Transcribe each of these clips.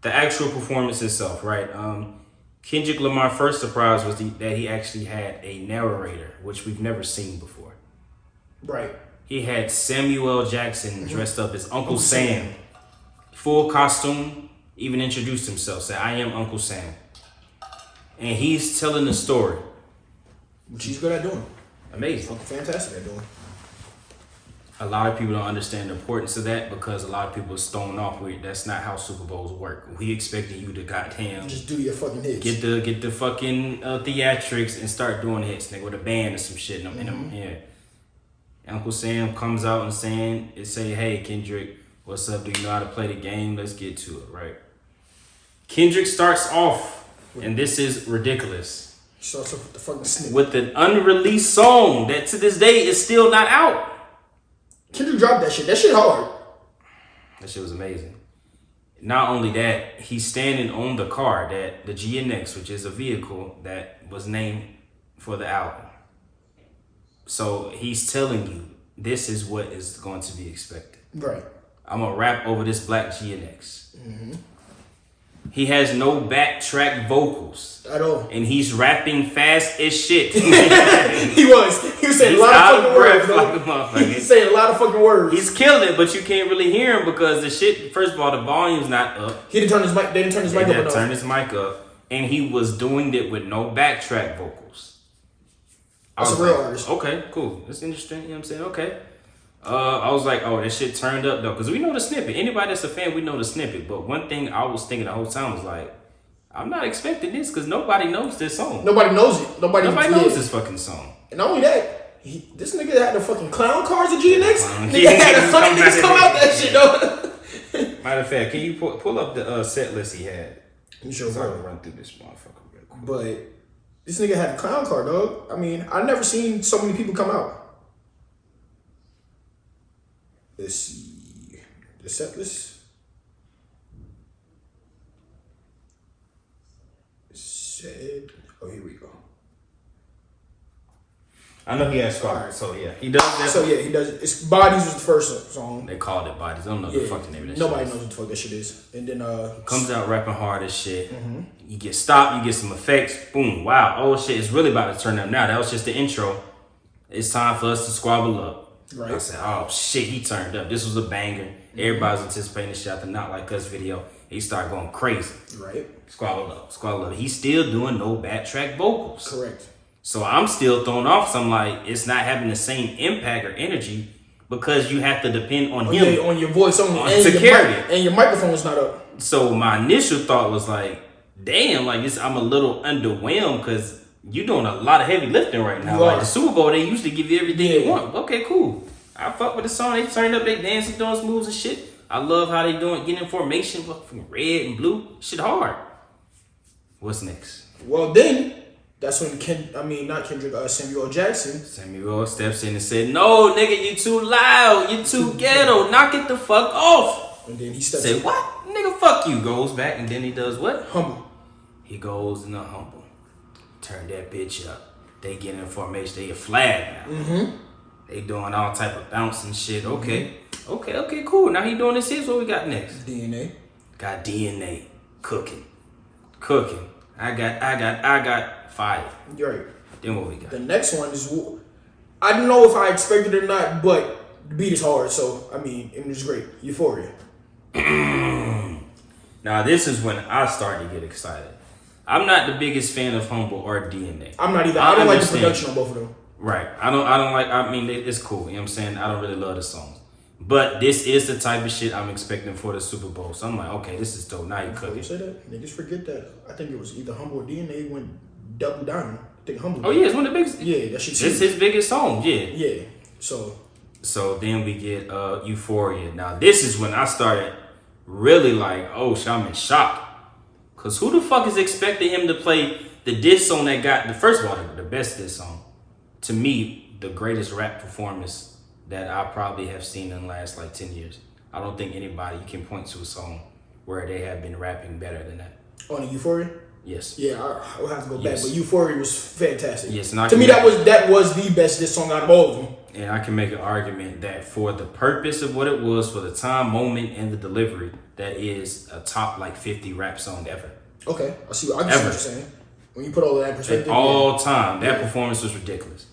the actual performance itself, right? Kendrick Lamar's first surprise was that he actually had a narrator, which we've never seen before. Right. He had Samuel L. Jackson dressed up as Uncle Sam, full costume, even introduced himself, said, "I am Uncle Sam." And he's telling the story. Which he's good at doing. Amazing. Fantastic at doing. A lot of people don't understand the importance of that because a lot of people are thrown off with that's not how Super Bowls work. We expecting you to goddamn just do your fucking hits. Get the fucking theatrics and start doing hits, nigga, with a band or some shit. Yeah. Uncle Sam comes out and say, "Hey Kendrick, what's up? Do you know how to play the game? Let's get to it." Right. Kendrick starts off, and this is ridiculous. He starts off with the fucking snippet. With an unreleased song that to this day is still not out. Kendrick dropped that shit. That shit hard. That shit was amazing. Not only that, he's standing on the car, the GNX, which is a vehicle that was named for the album. So he's telling you, this is what is going to be expected. Right. I'm going to rap over this black GNX. Mm-hmm. He has no backtrack vocals. At all. And he's rapping fast as shit. He was saying a lot of fucking words. Like He's saying a lot of fucking words. He's killing it, but you can't really hear him because the shit, first of all, the volume's not up. He didn't turn his mic. They didn't turn his mic up. Turn his mic up. And he was doing it with no backtrack vocals. That's a real artist. Okay, cool. That's interesting. You know what I'm saying? Okay. I was like, oh, that shit turned up though. Because we know the snippet. Anybody that's a fan, we know the snippet. But one thing I was thinking the whole time was like, I'm not expecting this because nobody knows this song. Nobody knows it. Nobody knows this fucking song. And not only that, this nigga had the fucking clown cars at GNX. Nigga had 100 niggas come out that shit though. Matter of fact, can you pull up the set list he had? You sure so I can run through this motherfucker real quick. But this nigga had the clown car, dog. I mean, I've never seen so many people come out. Let's see. The set list. Oh, here we go. I know he has Scar, so yeah, he does that. So yeah, he does. It's Bodies was the first song. They called it Bodies. I don't know the fucking name of that shit. Nobody knows what the fuck that shit is. And then comes out rapping hard as shit. Mm-hmm. You get stopped, you get some effects, boom, wow, oh shit, it's really about to turn up now. That was just the intro. It's time for us to squabble up. Right. I said, oh shit, he turned up. This was a banger. Mm-hmm. Everybody's anticipating the shot, the Not Like Us video. He started going crazy. Right. Squabble up. He's still doing no backtrack vocals. Correct. So I'm still thrown off. So I'm like, it's not having the same impact or energy because you have to depend on him. Yeah, on your voice only. To carry it. And your microphone's not up. So my initial thought was like, damn, like I'm a little underwhelmed because you're doing a lot of heavy lifting right now. Like the Super Bowl, they usually give you everything you want. Okay, cool. I fuck with the song. They turned up, they dancing, doing some moves and shit. I love how they doing, getting in formation, fucking red and blue. Shit hard. What's next? Well, then that's when Samuel Jackson. Samuel steps in and said, "No, nigga, you too loud. You too ghetto. Knock it the fuck off." And then he steps in. What? Nigga, fuck you. Goes back and then he does what? Humble. He goes in the humble. Turn that bitch up. They get in formation. They get flagged now. Mm-hmm. They doing all type of bounce and shit. Okay. Okay, cool. Now he doing this here. What we got next? DNA. Got DNA. Cooking. I got fire. You're right. Then what we got? The next one is, I don't know if I expected it or not, but the beat is hard. So, I mean, it was great. Euphoria. Now, this is when I started to get excited. I'm not the biggest fan of Humble or DNA. I'm not either. I don't like the production on both of them. Right. I don't like, I mean, it's cool. You know what I'm saying? I don't really love the songs. But this is the type of shit I'm expecting for the Super Bowl. So I'm like, okay, this is dope. Now you cooking. You say that? Niggas forget that. I think it was either Humble or DNA went double down. I think Humble. Oh, yeah, it's one of the biggest. Yeah, that shit's It's his biggest song, yeah. Yeah. So then we get Euphoria. Now, this is when I started really like, oh, I'm in shock. Because who the fuck is expecting him to play the diss song that got, first of all, the best diss song. To me, the greatest rap performance that I probably have seen in the last like 10 years. I don't think anybody can point to a song where they have been rapping better than that. On Euphoria? Yes. Yeah, I will have to go back, but Euphoria was fantastic. Yes, to me that was the best diss song out of all of them. And I can make an argument that for the purpose of what it was, for the time, moment, and the delivery, that is a top like 50 rap song ever. Okay, I see what you're saying. When you put all of that in perspective. At all time. That performance was ridiculous.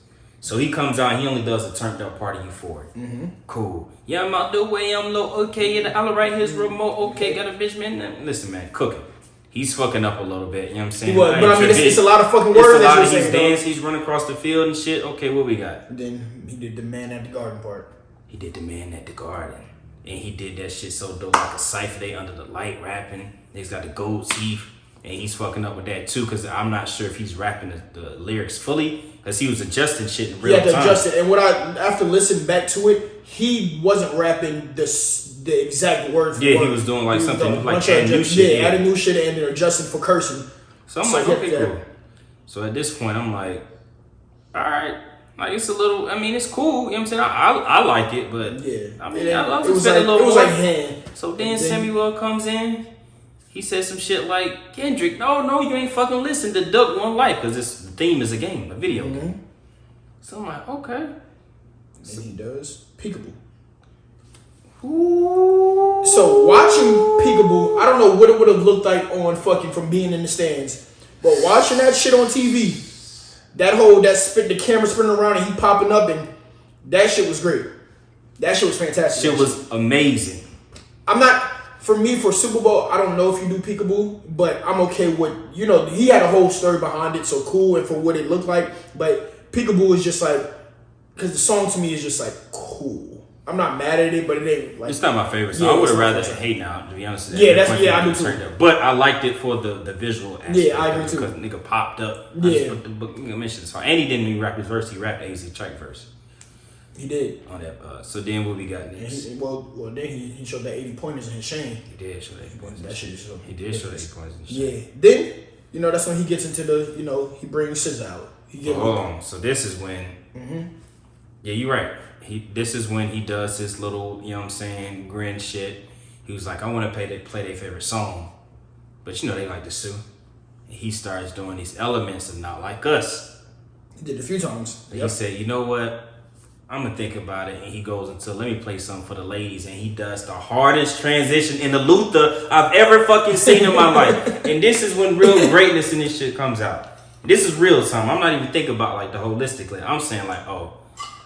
So he comes out, he only does a turned up part of Euphoric. Cool. Yeah, I'm out the way, I'm low, okay, yeah, I'll right here's remote, okay, got a bitch, man. Listen, man, cooking. He's fucking up a little bit, you know what I'm saying? But I mean, it's a lot of fucking words. It's a lot of he's dance, he's running across the field and shit. Okay, what we got? Then he did the man at the garden part. He did the man at the garden. And he did that shit so dope, like a cypher, they under the light rapping. He's got the gold teeth. And he's fucking up with that too, because I'm not sure if he's rapping the lyrics fully, because he was adjusting shit in real time. Yeah, adjust it. And after listening back to it, he wasn't rapping the exact words. Yeah, he was doing like something like adding new shit. Yeah, adding new shit and then adjusting for cursing. So I'm like, okay, cool. So at this point, I'm like, all right. Like, it's a little, I mean, it's cool. You know what I'm saying? I like it, but yeah. I mean, it was like hand. So then Samuel comes in. He said some shit like, Kendrick, no, you ain't fucking listen to Duck One Life, because the theme is a game, a video game. So I'm like, okay. And he does Peekaboo. Ooh. So watching Peekaboo, I don't know what it would have looked like on fucking from being in the stands, but watching that shit on TV, the camera spinning around and he popping up, and that shit was great. That shit was fantastic. Shit was amazing. For Super Bowl, I don't know if you do Peekaboo, but I'm okay with, he had a whole story behind it, so cool, and for what it looked like, but Peekaboo is just like, because the song to me is just like, cool. I'm not mad at it, but it ain't like... It's not my favorite song. I would have rather hate now, to be honest. I do too. But I liked it for the visual aspect. Yeah, I agree too. Because nigga popped up. Yeah. I just put the book, mentioned the song. And he didn't even rap his verse, he rapped AZ Chuck verse. He did. On that. So then what we got next? Then he showed that 80 pointers in his chain. He did show that 80 pointers. That shit is so. He did show that 80 pointers in his chain. Yeah. Then, that's when he gets into the, he brings SZA out. Hold on. So this is when. Yeah, you're right. This is when he does his little, you know what I'm saying, grin shit. He was like, I want to play their favorite song. But they like to sue. And he starts doing these elements of Not Like Us. He did it a few times. He said, you know what? I'm going to think about it. And he goes into, let me play something for the ladies. And he does the hardest transition into Luther I've ever fucking seen in my life. And this is when real greatness in this shit comes out. This is real time. I'm not even thinking about like the holistically. I'm saying like, oh,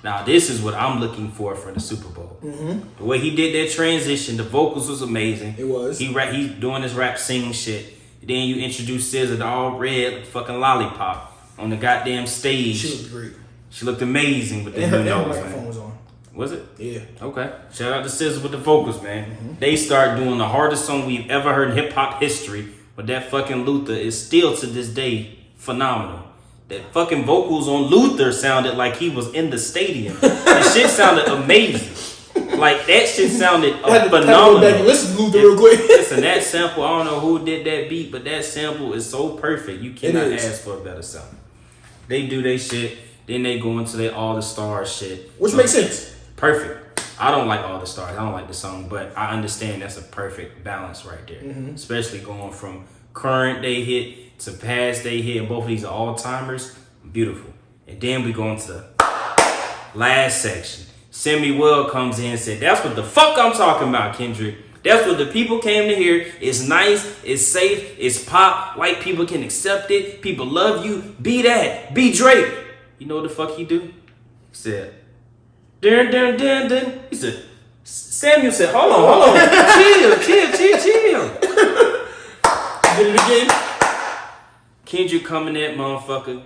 now this is what I'm looking for the Super Bowl. The way he did that transition, the vocals was amazing. It was. He's doing his rap singing shit. Then you introduce SZA to all red fucking lollipop on the goddamn stage. She looked great. She looked amazing with the her nose, microphone was on. Was it? Yeah. Okay. Shout out to SZA with the vocals, man. They start doing the hardest song we've ever heard in hip hop history, but that fucking Luther is still to this day phenomenal. That fucking vocals on Luther sounded like he was in the stadium. That shit sounded amazing. Like that shit sounded phenomenal. Listen to Luther real quick. Listen, that sample, I don't know who did that beat, but that sample is so perfect. You cannot ask for a better sample. They do their shit. Then they go into their All the Stars shit. Which makes sense. Perfect. I don't like All the Stars. I don't like the song, but I understand that's a perfect balance right there. Especially going from current day hit to past day hit. Both of these are all-timers. Beautiful. And then we go into the last section. Samuel comes in and said, that's what the fuck I'm talking about, Kendrick. That's what the people came to hear. It's nice, it's safe, it's pop. White people can accept it. People love you. Be that. Be Drake. You know what the fuck he do? He said, dun, dun, dun, dun. He said, Samuel said, hold on. chill. Did it again. Kendrick coming that motherfucker.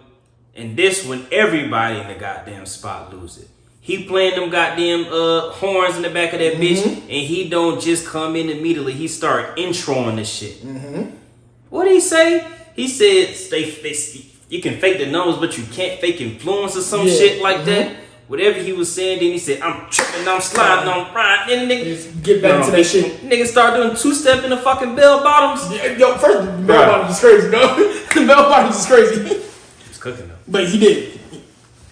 And this when everybody in the goddamn spot lose it. He playing them goddamn horns in the back of that bitch. And he don't just come in immediately. He start introing the shit. What did he say? He said, you can fake the numbers, but you can't fake influence or some shit like that. Whatever he was saying, then he said, I'm tripping, I'm sliding, I'm riding. Then nigga, get back to that shit. Niggas start doing two-step in the fucking bell bottoms. Yo, first, the bell bottoms is crazy, no? The bell bottoms is crazy. He was cooking though. But he did.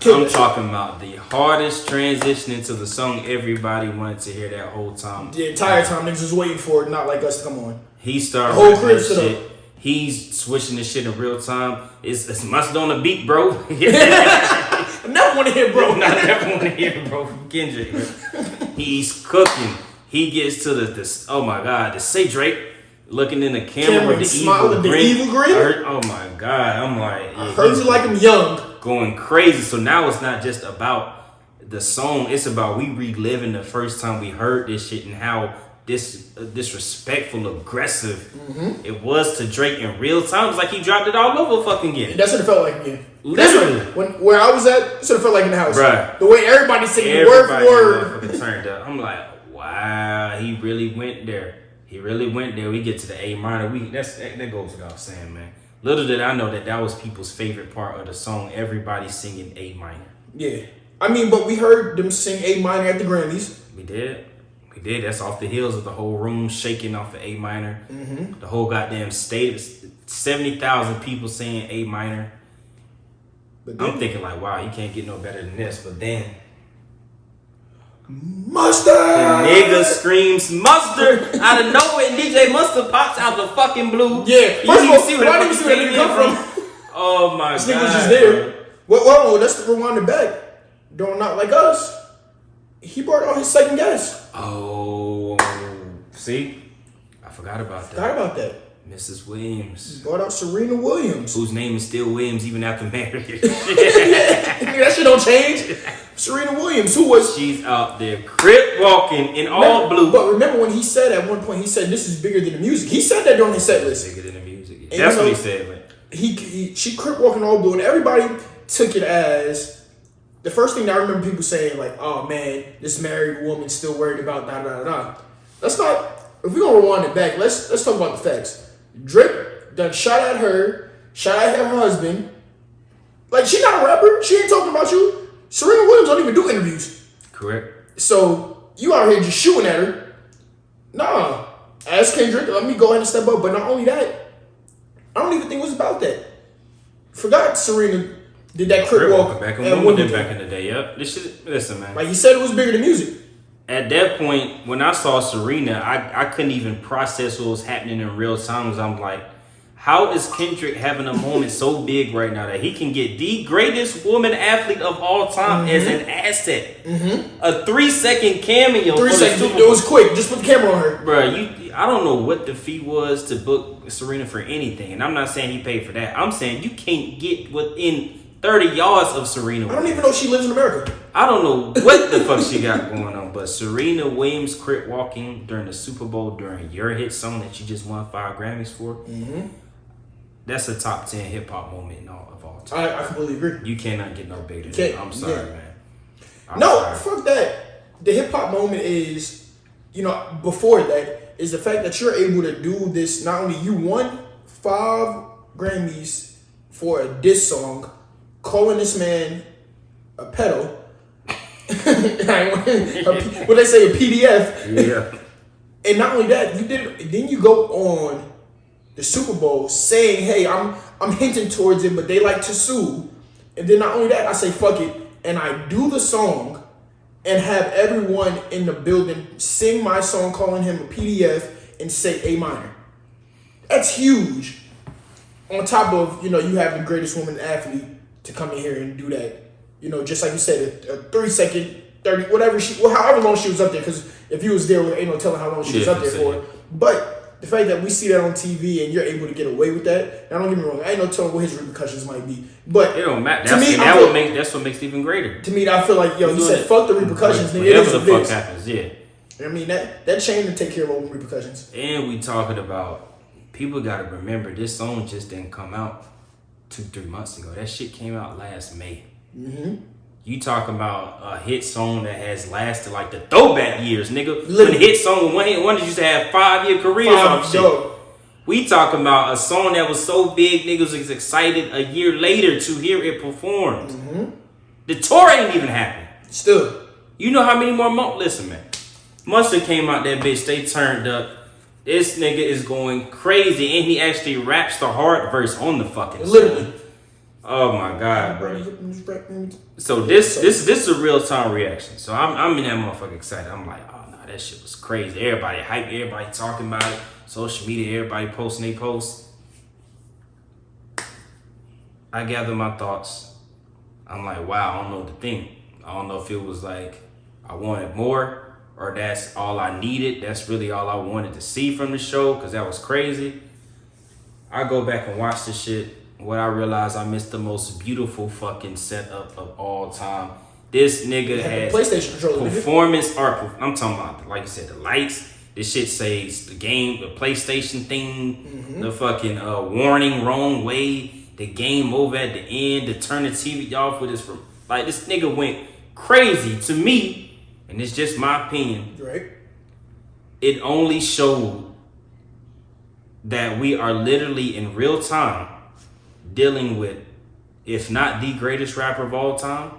I'm talking about the hardest transition into the song everybody wanted to hear that whole time. The entire time, niggas was waiting for it, not like us to come on. He started the whole crib shit. He's switching the shit in real time. It's mustard on the beat, bro. I never want to hear bro. I never want to hear bro from Kendrick. He's cooking. He gets to this. Oh my God, to say Drake looking in the camera with the smiling, evil grin. Evil grin. Oh my God, I'm like, I heard you like him young. Going crazy. So now it's not just about the song, it's about we reliving the first time we heard this shit and how disrespectful, aggressive it was to Drake in real time. It's like he dropped it all over fucking again. That's what it felt like again. Literally. Where I was at, that's what it felt like in the house. Right. The way everybody singing word for word. Turned up. I'm like, wow, he really went there. He really went there. We get to the A minor. That goes without saying, man. Little did I know that was people's favorite part of the song. Everybody singing A minor. Yeah. I mean, but we heard them sing A minor at the Grammys. We did. That's off the heels of the whole room shaking off of A minor. The whole goddamn state, 70,000 people saying A minor. But then, I'm thinking like, wow, you can't get no better than this. But then, Mustard! The nigga screams mustard out of nowhere, and DJ Mustard pops out the fucking blue. Yeah, you didn't see where that nigga come from. Oh my God. This nigga was just there. Well, let's rewind it back. Don't Not Like Us. He brought out his second guest. Oh, see? I forgot about that. Mrs. Williams. He brought out Serena Williams. Whose name is still Williams even after marriage. That shit don't change. Serena Williams, who was... She's out there crip walking in all blue. But remember when he said at one point, he said, this is bigger than the music. He said that during his set list. Bigger than the music. Yeah. That's what he said, man. She crip walking all blue, and everybody took it as... The first thing that I remember people saying, like, oh man, this married woman still worried about da. Let's not, if we're gonna rewind it back, let's talk about the facts. Drake done shot at her husband. Like, she not a rapper. She ain't talking about you. Serena Williams don't even do interviews. Correct. So you out here just shooting at her. Nah. Ask Kendrick, let me go ahead and step up. But not only that, I don't even think it was about that. Forgot Serena did that crip walk back in the day. Yep. This shit. Listen, man. Like he said, it was bigger than music. At that point, when I saw Serena, I couldn't even process what was happening in real time. Cause I'm like, how is Kendrick having a moment so big right now that he can get the greatest woman athlete of all time as an asset? A 3-second cameo. 3 seconds. It was quick. Just put the camera on her. Bruh, I don't know what the fee was to book Serena for anything. And I'm not saying he paid for that. I'm saying you can't get within 30 yards of Serena. I don't even know she lives in America. I don't know what the fuck she got going on, but Serena Williams crip walking during the Super Bowl during your hit song that you just won 5 Grammys for. That's a top 10 hip hop moment of all time. I completely agree. You cannot get no bigger than that. I'm sorry, man. Fuck that. The hip hop moment is, before that, is the fact that you're able to do this. Not only you won 5 Grammys for a diss song, calling this man a pedo. What they say, a PDF. Yeah. And not only that, you did it. Then you go on the Super Bowl saying, "Hey, I'm hinting towards it, but they like to sue." And then not only that, I say, "Fuck it," and I do the song, and have everyone in the building sing my song, calling him a PDF, and say A minor. That's huge. On top of you have the greatest woman athlete to come in here and do that. Just like you said, a 3-second, 30, whatever however long she was up there. Because if you was there, ain't no telling how long she was up there for. But the fact that we see that on TV and you're able to get away with that, now don't get me wrong, I ain't no telling what his repercussions might be. But it don't matter. That's what makes it even greater. To me, I feel like he said, "Fuck the repercussions." Nigga, it is whatever the fuck happens, yeah. I mean that chain to take care of all the repercussions. And we talking about people got to remember this song just didn't come out 2-3 months ago. That shit came out last May. You talking about a hit song that has lasted like the throwback years, nigga. When a hit song, one hit wonders used to have 5-year careers on shit. We talking about a song that was so big, niggas was excited a year later to hear it performed. The tour ain't even happened. Still. You know how many more months? Listen, man. Mustard came out that bitch. They turned up. This nigga is going crazy, and he actually raps the hard verse on the fucking song. Literally. Oh my God, bro. So this is a real time reaction. So I'm in that motherfucker excited. I'm like, oh no, that shit was crazy. Everybody hype, everybody talking about it. Social media, everybody posting their posts. I gather my thoughts. I'm like, wow, I don't know what to think. I don't know if it was like I wanted more, or that's all I needed. That's really all I wanted to see from the show because that was crazy. I go back and watch this shit. What I realized, I missed the most beautiful fucking setup of all time. This nigga has PlayStation controller, performance art. I'm talking about, like you said, the lights. This shit says the game, the PlayStation thing, the fucking warning wrong way, the game over at the end, to turn the TV off with this. Like, this nigga went crazy to me, and it's just my opinion. Right. It only showed that we are literally in real time dealing with, if not the greatest rapper of all time,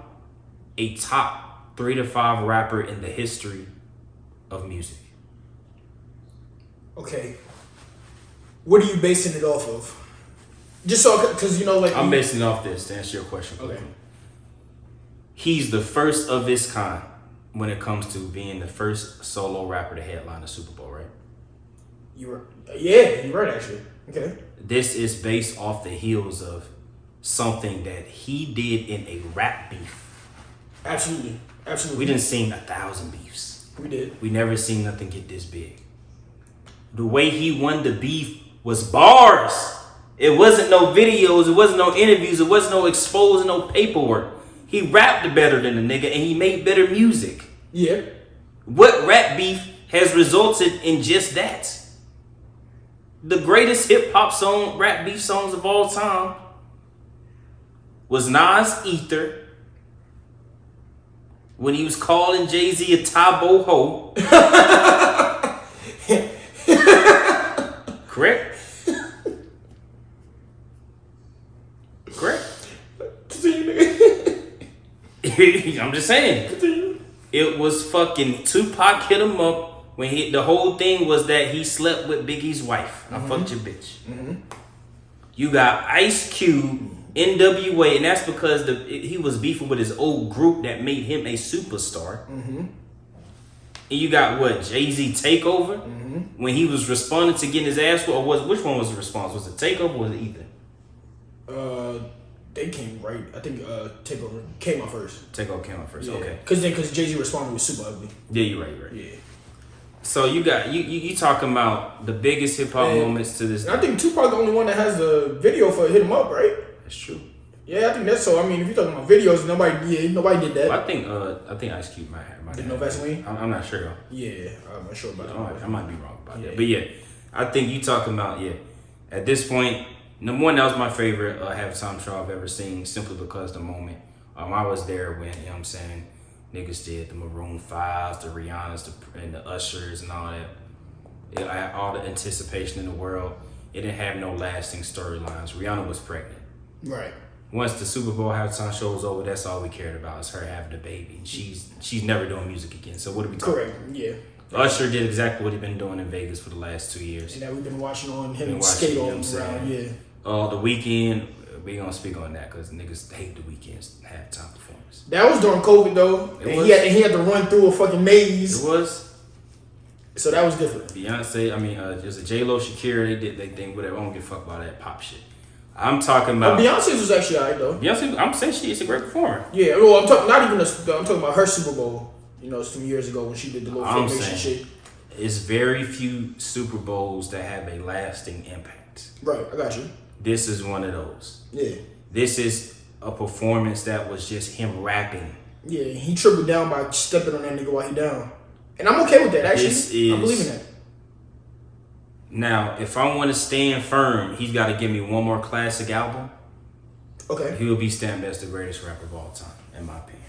a top 3 to 5 rapper in the history of music. Okay. What are you basing it off of? Just so, because like I'm basing it off this to answer your question. Okay. He's the first of his kind when it comes to being the first solo rapper to headline the Super Bowl, right? You're right actually. Okay. This is based off the heels of something that he did in a rap beef. Absolutely. We didn't seen 1,000 beefs. We did. We never seen nothing get this big. The way he won the beef was bars. It wasn't no videos. It wasn't no interviews. It wasn't no exposing, no paperwork. He rapped better than the nigga and he made better music. Yeah. What rap beef has resulted in just that? The greatest hip hop song, rap beef songs of all time was Nas' Ether, when he was calling Jay-Z a Tabo ho. Correct? Correct? I'm just saying. It was fucking Tupac hit him up when the whole thing was that he slept with Biggie's wife. I fucked your bitch. You got Ice Cube, NWA, and that's because he was beefing with his old group that made him a superstar. And you got what, Jay-Z Takeover, when he was responding to getting his ass whooped, or which one was the response? Was it Takeover or was it Ether? They came right. I think Takeover came out first. Takeover came out first. Yeah. Okay. Because Jay-Z responded with super ugly. Yeah, you're right. Yeah. So you got you talking about the biggest hip hop moments to this day. I think Tupac the only one that has a video for Hit 'Em Up, right? That's true. Yeah, I think that's so. I mean, if you're talking about videos, nobody did that. Well, I think Ice Cube might have. Did no Vaseline? I'm not sure though. Yeah, I'm not sure about that. I might be wrong about that. But yeah, I think you talking about at this point, number one, that was my favorite halftime show I've ever seen, simply because the moment I was there when, you know what I'm saying, niggas did the Maroon 5s, the Rihannas, and the Ushers and all that. I had all the anticipation in the world. It didn't have no lasting storylines. Rihanna was pregnant. Right. Once the Super Bowl halftime show was over, that's all we cared about, is her having a baby. She's never doing music again. So what are we talking Correct. about? Yeah. Usher did exactly what he's been doing in Vegas for the last 2 years. And that we've been watching on him skate all around. Yeah. The Weeknd, we gonna speak on that because niggas hate the Weeknd's halftime performance. That was during COVID though. He had to run through a fucking maze. It was. So that was different. Beyonce, there's a J-Lo, Shakira, they did their thing, whatever. I don't give a fuck about that pop shit. I'm talking about Beyonce's was actually alright though. Beyonce, I'm saying she's a great performer. Yeah, well, I'm talking about her Super Bowl. Some years ago when she did the little formation shit. It's very few Super Bowls that have a lasting impact. Right, I got you. This is one of those. Yeah. This is a performance that was just him rapping. Yeah, he tripled down by stepping on that nigga while he down. And I'm okay with that, actually. I believe in that. Now, if I want to stand firm, he's got to give me one more classic album. Okay. He will be stamped as the greatest rapper of all time, in my opinion.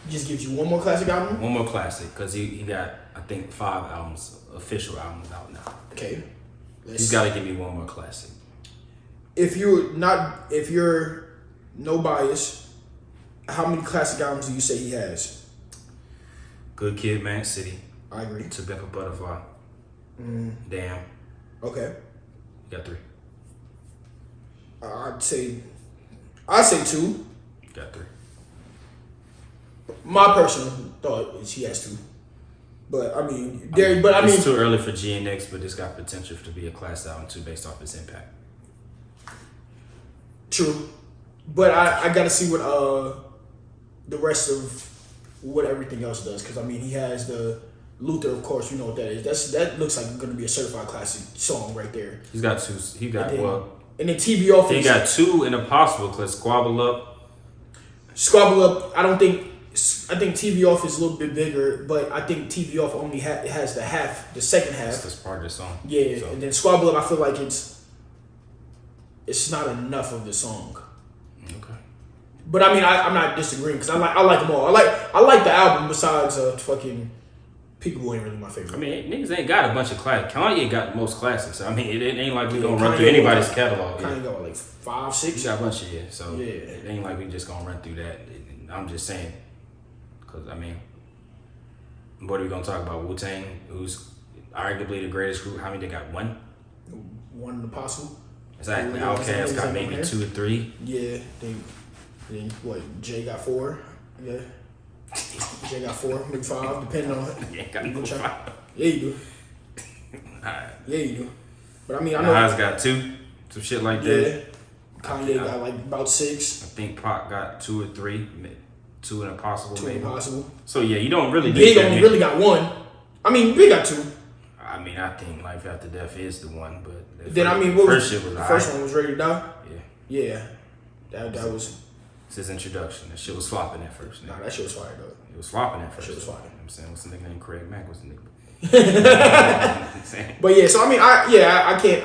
He just gives you one more classic album? One more classic, because he got, I think, 5 albums, official albums out now. Okay. He's got to give me one more classic. If you're no bias, how many classic albums do you say he has? Good Kid, Mad City. I agree. To Pimp a Butterfly. Damn. Okay. You got 3. I'd say 2. Got 3. My personal thought is he has 2. But it's too early for GNX, but it's got potential to be a class album too, based off its impact. True, but I gotta see what the rest of what everything else does. Because I mean, he has the Luther, of course. You know what that is. That looks like going to be a certified classic song right there. He's got two. He got and then TV off. He got two in Impossible because Squabble Up. Squabble Up. I think TV off is a little bit bigger, but I think TV off only has the second half. That's part of the song. Yeah, so. And then Squabble Up, I feel like it's not enough of the song. Okay. But I mean, I'm not disagreeing because I like them all. I like the album besides fucking Peekaboo ain't really my favorite. I mean, niggas ain't got a bunch of classics. Kanye got the most classics. I mean, it ain't like we gonna run through anybody's catalog. Kanye got like 5, 6. He got a bunch of So yeah, it ain't like we just gonna run through that. I'm just saying. Because, I mean, what are we going to talk about? Wu-Tang, who's arguably the greatest group. How many they got? One? One Impossible. Exactly. Outkast got maybe 2 or 3. Yeah. Then what? Jay got 4. Yeah. Jay got 4, maybe 5, depending on. Yeah, got no 5. Yeah, you do. Alright. Yeah, you do. But I mean, I know. Nas got 2. Some shit like that. Yeah. Kanye got like about 6. I think Pac got 2 or 3. 2 and Impossible, 2 maybe. Impossible. So yeah, you don't really. Big only really got 1. I mean, Big got 2. I mean, I think Life After Death is the one, but then I mean, what first shit was the first one was Ready to Die. Yeah. Yeah. That was. It's his introduction. That shit was flopping at first. Nah, that shit was fire though. It was flopping at first. That shit was fire. You know what I'm saying, what's the nigga named Craig Mack? What's the nigga? But yeah, so I mean, I can't.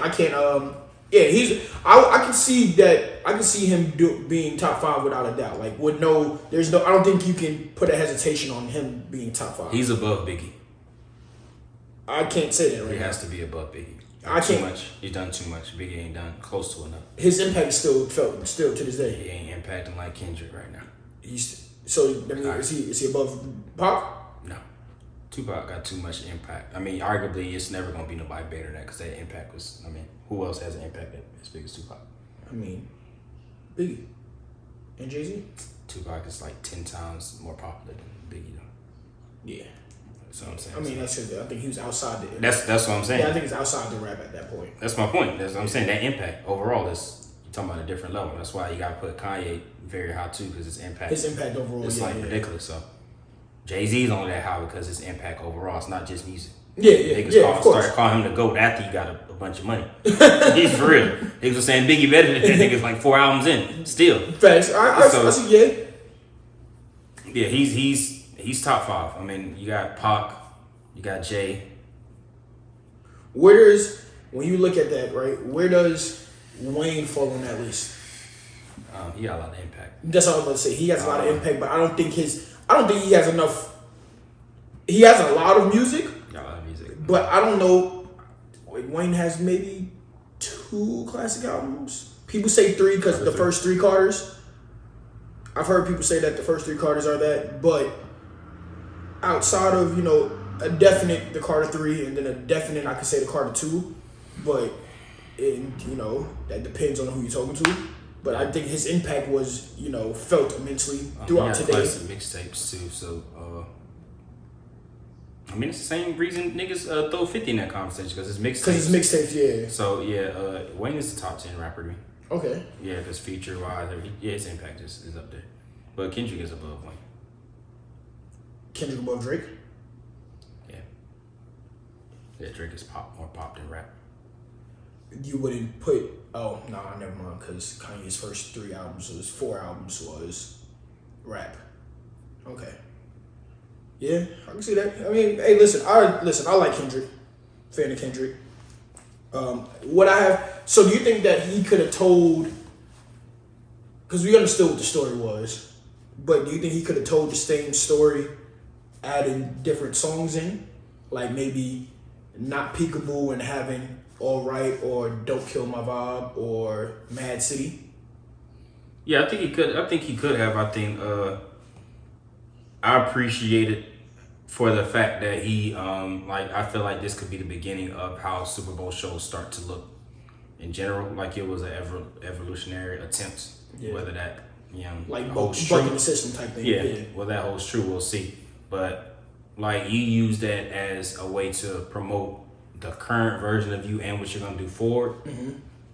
Yeah, I can see that. I can see him being top 5 without a doubt. Like with there's no. I don't think you can put a hesitation on him being top 5. He's above Biggie. I can't say that right now. He has to be above Biggie. I can't. Too much. He's done too much. Biggie ain't done close to enough. His impact is still felt to this day. He ain't impacting like Kendrick right now. Is he above Pop? No. Tupac got too much impact. I mean, arguably, it's never gonna be nobody better than that because that impact was. I mean, who else has an impact as big as Tupac? I mean, Biggie and Jay-Z. Tupac is like 10 times more popular than Biggie, though. Yeah. That's what I'm saying. I mean, that's it. I think he was outside the. That's what I'm saying. Yeah, I think he's outside the rap at that point. That's my point. That's what I'm saying. That impact overall is you're talking about a different level. That's why you gotta put Kanye very high too because his impact. His impact overall is ridiculous. So Jay-Z's only that high because his impact overall. It's not just music. Of course. Started calling him the GOAT after he got a bunch of money. He's for real. Niggas was saying Biggie better than that nigga's like 4 albums in. Still. Facts. I see. Yeah, he's top 5. I mean, you got Pac, you got Jay. When you look at that, right? Where does Wayne fall on that list? He got a lot of impact. That's all I'm gonna say. He has a lot of impact, but I don't think he has enough. He has a lot of music. Got a lot of music. But I don't know. Wayne has maybe 2 classic albums. People say 3 because the first 3 Carters. I've heard people say that the first 3 Carters are that, but outside of a definite the Carter 3 and then a definite I could say the Carter 2, but that depends on who you're talking to. But I think his impact was felt immensely throughout today. Classic mixtapes too, so. I mean, it's the same reason niggas throw 50 in that conversation because it's mixtapes. Because it's mixtapes, yeah. So yeah, Wayne is the top 10 rapper to me. Okay. Yeah, because feature wise, his impact is up there. But Kendrick is above Wayne. Kendrick above Drake? Yeah. Yeah, Drake is more pop than rap. You wouldn't put. Oh no, never mind. Because Kanye's first 4 albums was rap. Okay. Yeah, I can see that. I mean, hey, listen. I like Kendrick. Fan of Kendrick. So do you think that he could have told? Because we understood what the story was, but do you think he could have told the same story, adding different songs in, like maybe not Peekaboo and having All Right or Don't Kill My Vibe or Mad City? Yeah, I think he could. I appreciate it for the fact that he, I feel like this could be the beginning of how Super Bowl shows start to look in general. Like it was an evolutionary attempt, whether that, like holds bucking true. the system type thing. Yeah, well, that holds true. We'll see. But like you use that as a way to promote the current version of you and what you're gonna do forward. Mm-hmm.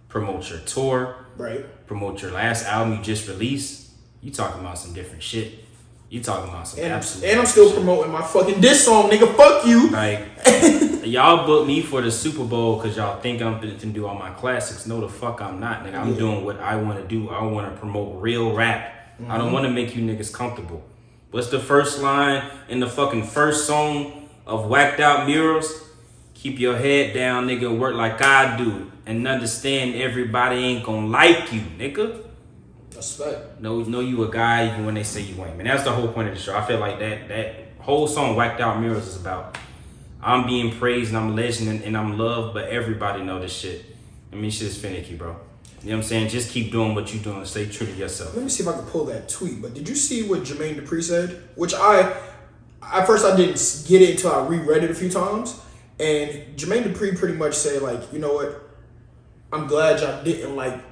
Promote your tour. Right. Promote your last album you just released. You talking about some different shit. You talking about some absolute and I'm still shit. promoting my fucking diss song, nigga. Fuck you. Like, y'all booked me for the Super Bowl because y'all think I'm finna do all my classics. No, the fuck I'm not, nigga. I'm doing what I want to do. I want to promote real rap. I don't want to make you niggas comfortable. What's the first line in the fucking first song of Whacked Out Murals? Keep your head down, nigga. Work like I do, and understand everybody ain't gonna like you, nigga. That's fact. No, you a guy even when they say you ain't. Man, that's the whole point of the show. I feel like that whole song Whacked Out Mirrors is about I'm being praised and I'm a legend and I'm loved, but everybody know this shit. I mean, shit is finicky, bro. You know what I'm saying? Just keep doing what you're doing. Stay true to yourself. Let me see if I can pull that tweet. But did you see what Jermaine Dupri said? Which at first I didn't get it until I reread it a few times. And Jermaine Dupri pretty much said, like, you know what? I'm glad y'all didn't like.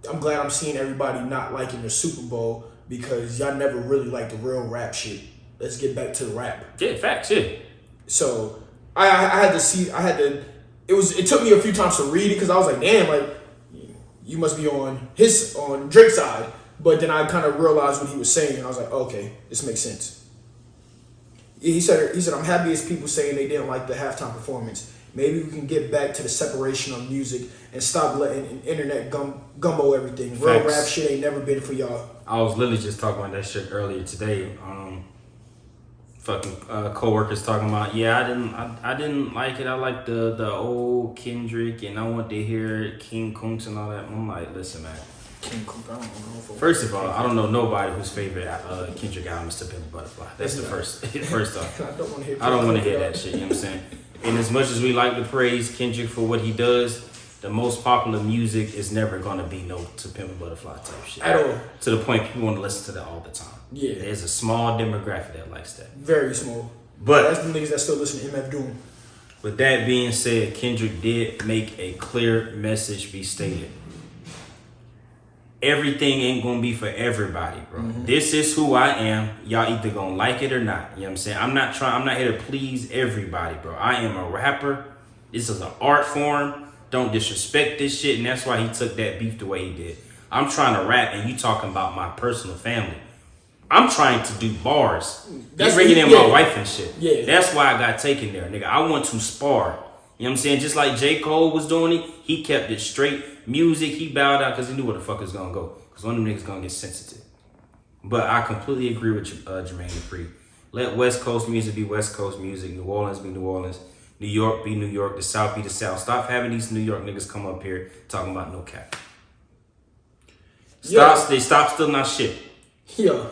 I'm glad I'm seeing everybody not liking the Super Bowl because y'all never really liked the real rap shit. Let's get back to the rap. Yeah, facts, yeah. So I had to see. It took me a few times to read it because I was like, damn, like you must be on Drake's side. But then I kind of realized what he was saying, and I was like, okay, this makes sense. He said, I'm happy as people saying they didn't like the halftime performance. Maybe we can get back to the separation of music and stop letting internet gumbo everything. Real rap shit ain't never been for y'all. I was literally just talking about that shit earlier today. Co-workers talking about, I didn't like it. I like the old Kendrick and I want to hear King Kunta and all that. I'm like, listen, man. King Kunta, I don't know. First of all, I don't know nobody whose favorite Kendrick album is To Pimp a Butterfly. That's the first. First off, I don't want to hear that shit. You know what I'm saying? And as much as we like to praise Kendrick for what he does, the most popular music is never going to be no To Pimp a Butterfly type shit. At all. To the point people want to listen to that all the time. Yeah. There's a small demographic that likes that. Very small. But that's the niggas that still listen to MF Doom. With that being said, Kendrick did make a clear message be stated. Everything ain't gonna be for everybody, bro. Mm-hmm. This is who I am. Y'all either gonna like it or not. You know what I'm saying? I'm not here to please everybody, bro. I am a rapper. This is an art form. Don't disrespect this shit. And that's why he took that beef the way he did. I'm trying to rap and you talking about my personal family. I'm trying to do bars. That's bringing in my wife and shit. Yeah. That's why I got taken there, nigga. I want to spar. You know what I'm saying? Just like J. Cole was doing it, he kept it straight. Music, he bowed out because he knew where the fuck it was going to go. Because one of them niggas going to get sensitive. But I completely agree with Jermaine Dupri. Let West Coast music be West Coast music. New Orleans be New Orleans. New York be New York. The South be the South. Stop having these New York niggas come up here talking about no cap. They stop stealing our shit. Yo.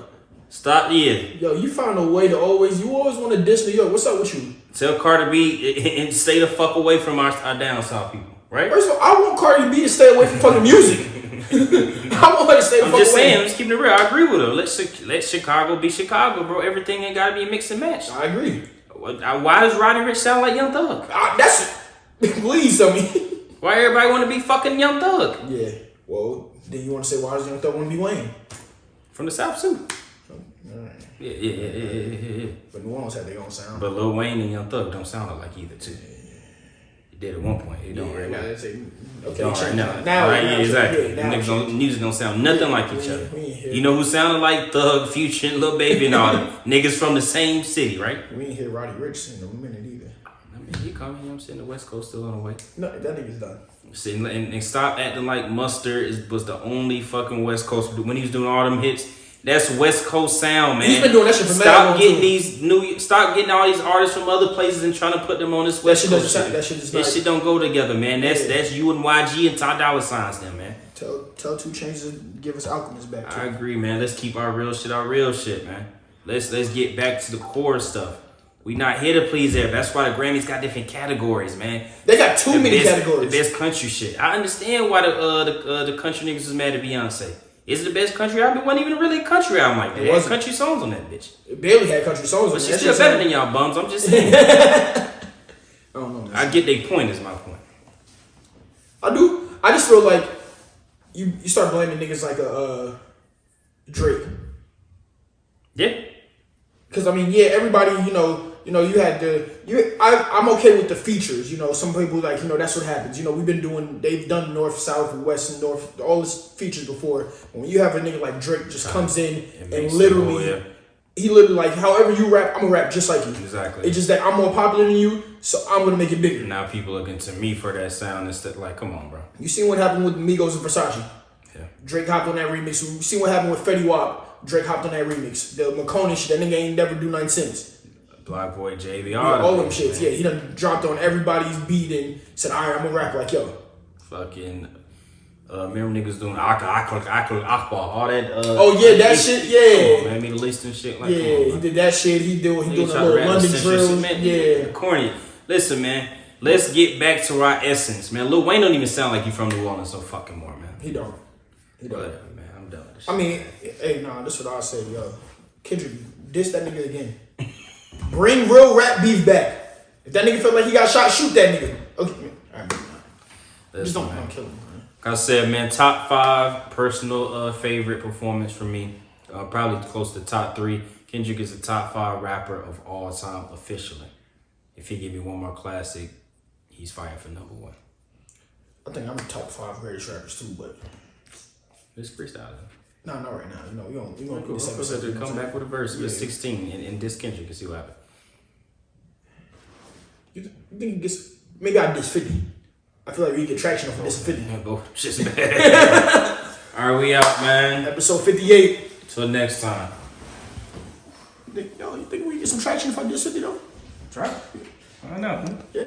Stop, yeah. Yo, you found a way to you always want to diss New York. What's up with you? Tell Cardi B and stay the fuck away from our down south people, right? First of all, I want Cardi B to stay away from fucking music. I want her to stay the fuck away. I'm just saying, I'm just keeping it real. I agree with her. Let Chicago be Chicago, bro. Everything ain't gotta be a mix and match. I agree. Why does Roddy Ricch sound like Young Thug? Please tell me. Why everybody want to be fucking Young Thug? Yeah. Well, then you want to say why does Young Thug want to be Wayne? From the South too. Right. Yeah. But New Orleans had their own sound. But Lil Wayne and Young Thug don't sound like either too. He did at one point. He don't right now. Okay, right now. Right, yeah, exactly. Niggas music don't sound nothing like each other. You know who sounded like Thug, Future, and Lil Baby and all them? Niggas from the same city, right? We ain't hear Roddy Ricch in a minute either. I mean, he coming. You know what I'm saying? The West Coast still on the way. No, that nigga's done. And stop acting like Mustard was the only fucking West Coast. When he was doing all them hits, that's West Coast sound, man. He's been doing that shit for Stop getting all these artists from other places and trying to put them on this West Coast shit. That shit don't go together, man. That's you and YG and Ty Dolla Signs, them, man. Tell 2 Chainz to give us Alchemist back. I agree, man. Let's keep our real shit, man. Let's get back to the core stuff. We not here to please everybody. That's why the Grammys got different categories, man. They got too many categories. The best country shit. I understand why the country niggas was mad at Beyonce. Is it the best country album? It wasn't even really a country album like that. It had country songs on that bitch. It barely had country songs on it. But she's still better than y'all bums. I'm just saying. I don't know. Man. I get their point is my point. I do. I just feel like you start blaming niggas like a Drake. Yeah. Because I mean, yeah, everybody, you had I'm okay with the features. Some people like, that's what happens. They've done North, South, West, and North, all this features before. When you have a nigga like Drake just comes in and literally he literally like, however you rap, I'm gonna rap just like you. Exactly. It's just that I'm more popular than you, so I'm gonna make it bigger. Now people looking to me for that sound instead. Like, come on, bro. You seen what happened with Migos and Versace? Yeah. Drake hopped on that remix. You seen what happened with Fetty Wap? Drake hopped on that remix. The McConaughey shit, that nigga ain't never do nothing since. Black Boy JV, Yeah, all them shits. Yeah, he done dropped on everybody's beat and said, all right, I'm gonna rap like yo. Fucking, remember niggas doing Akbar, all that. Oh yeah, that shit. Yeah. Come on, man, Middle Eastern shit. Like, Yeah, he did that shit. He doing a little London drill. Yeah. Corny. Listen, man. Let's get back to our essence, man. Lil Wayne don't even sound like you from New Orleans, so fucking more, man. He don't. Whatever, man. I'm done with this. I mean, hey, nah, this is what I say, yo. Kendrick, diss that nigga again. Bring real rap beef back. If that nigga feel like he got shot, shoot that nigga. Okay, man. All right, man. Just don't kill him, man. Like I said, man, top 5 personal favorite performance for me. Probably close to top 3. Kendrick is the top 5 rapper of all time officially. If he give me one more classic, he's fighting for number 1. I think I'm the top 5 greatest rappers too, but Let's freestyle. no, not right now. You know, we gonna Cool. Come back with a verse. We're 16 and this Kendrick and see what happens. You think he gets? Maybe I diss 50. I feel like we get traction off of this 50. Go shit's bad. All right, we out, man. Episode 58. Till next time. You think we get some traction if I diss 50 though? Try. I don't know. Yeah.